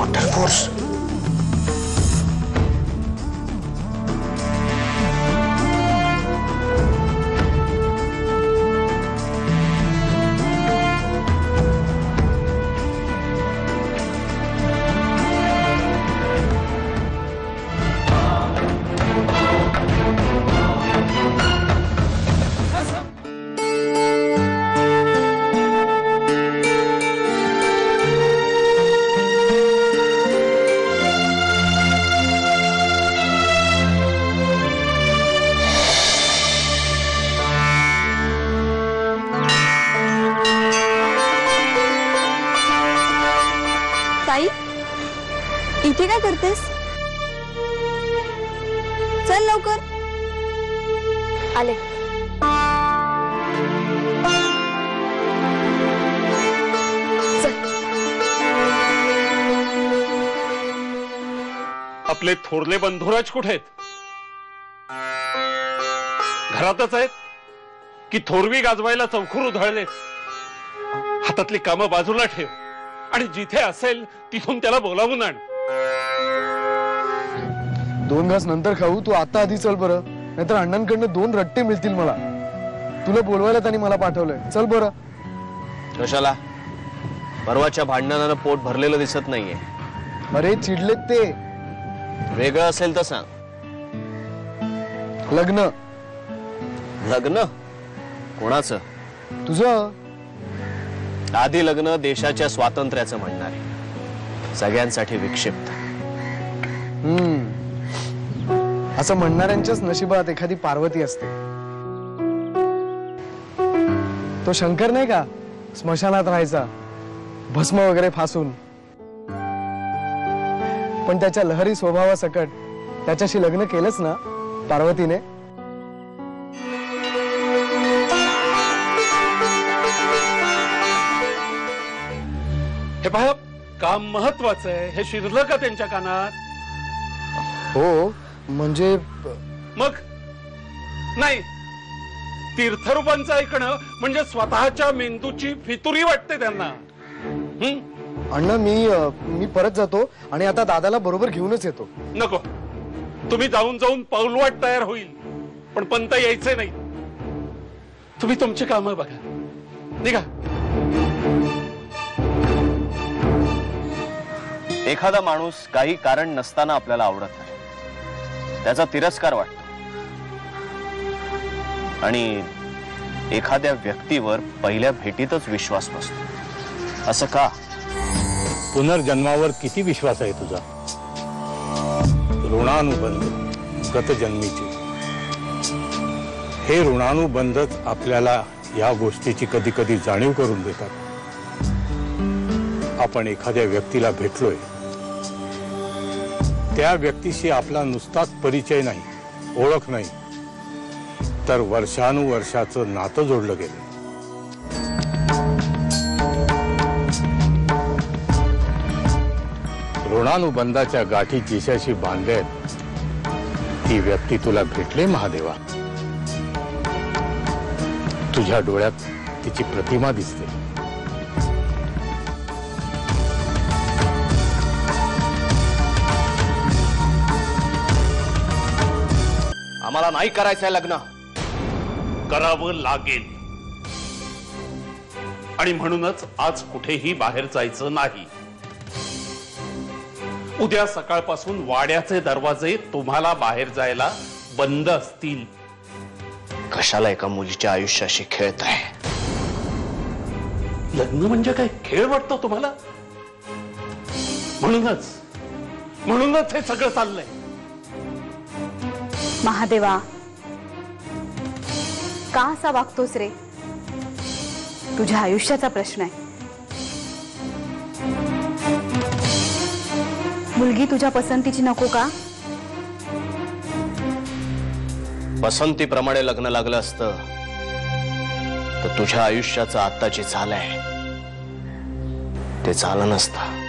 Total force. ताई, इथे काय करतेस? चल लवकर. आले. चल. आपले थोरले बंधुराज कुठे आहेत? घरातच आहेत की थोरवी गाजवायला चौखूर उधळले? हातातली कामं बाजूला ठेव आणि जिथे असेल तिथून त्याला बोलावून आण. 2 घास नंतर खाऊ, तू आता आधी चल बरं, नाहीतर अण्णांकडनं 2 रट्टे मिळतील मला. तुला बोलवायला त्यांनी मला पाठवलंय. चल बरं. कशाला? परवाच्या भांडणानं पोट भरलेलं दिसत नाहीये. अरे चिडलेत ते. वेगळं असेल तर सांग. लग्न. लग्न कोणाचं? तुझं. आधी लग्न देशाच्या स्वातंत्र्याचं म्हणणारे, सगळ्यांसाठी विक्षिप्त. असं म्हणणाऱ्यांच्याच नशिबात एखादी पार्वती असते. तो शंकर नाही का, स्मशानात राहायचा, भस्म वगैरे फासून. पण त्याच्या लहरी स्वभावासकट त्याच्याशी लग्न केलंच ना पार्वतीने. हे पहा, काम महत्वाचं आहे हे शिरलं का त्यांच्या कानात? हो, म्हणजे मग नाही, तीर्थरूपांचं ऐकणं म्हणजे स्वतःच्या मेंदूची फितुरी वाटते त्यांना. अण्णा मी परत जातो आणि आता दादाला बरोबर घेऊनच येतो. नको, तुम्ही जाऊन जाऊन पाऊलवाट तयार होईल, पण पंत यायचे नाही. तुम्ही तुमची कामं बघा, निघा. एखादा माणूस काही कारण नसताना आपल्याला आवडत नाही, त्याचा तिरस्कार वाटतो. आणि एखाद्या व्यक्तीवर पहिल्या भेटीतच विश्वास बसतो. असं का? पुनर्जन्मावर किती विश्वास आहे तुझा? ऋणानुबंध गतजन्मीचे. हे ऋणानुबंधच आपल्याला या गोष्टीची कधी कधी जाणीव करून देतात. आपण एखाद्या व्यक्तीला भेटलोय, त्या व्यक्तीशी आपला नुसताच परिचय नाही, ओळख नाही, तर वर्षानुवर्षाचं नातं जोडलं गेलं. ऋणानुबंधाच्या गाठी जिशाशी बांधल्यात ती व्यक्ती तुला भेटले महादेवा. तुझ्या डोळ्यात तिची प्रतिमा दिसते. आम्हाला नाही करायचंय लग्न. करावं लागेल, आणि म्हणूनच आज कुठेही बाहेर जायचं नाही. उद्या सकाळपासून वाड्याचे दरवाजे तुम्हाला बाहेर जायला बंद असतील. कशाला एका मुलीच्या आयुष्याशी खेळत आहे? लग्न म्हणजे काय खेळ वाटतो तुम्हाला? म्हणूनच हे सगळं चाललंय. महादेवा, का असा वागतोस रे? तुझ्या आयुष्याचा प्रश्न आहे. मुलगी तुझ्या पसंतीची नको का? पसंतीप्रमाणे लग्न लागलं असतं तर तुझ्या आयुष्याचं आता जे झालंय ते झालं नसतं.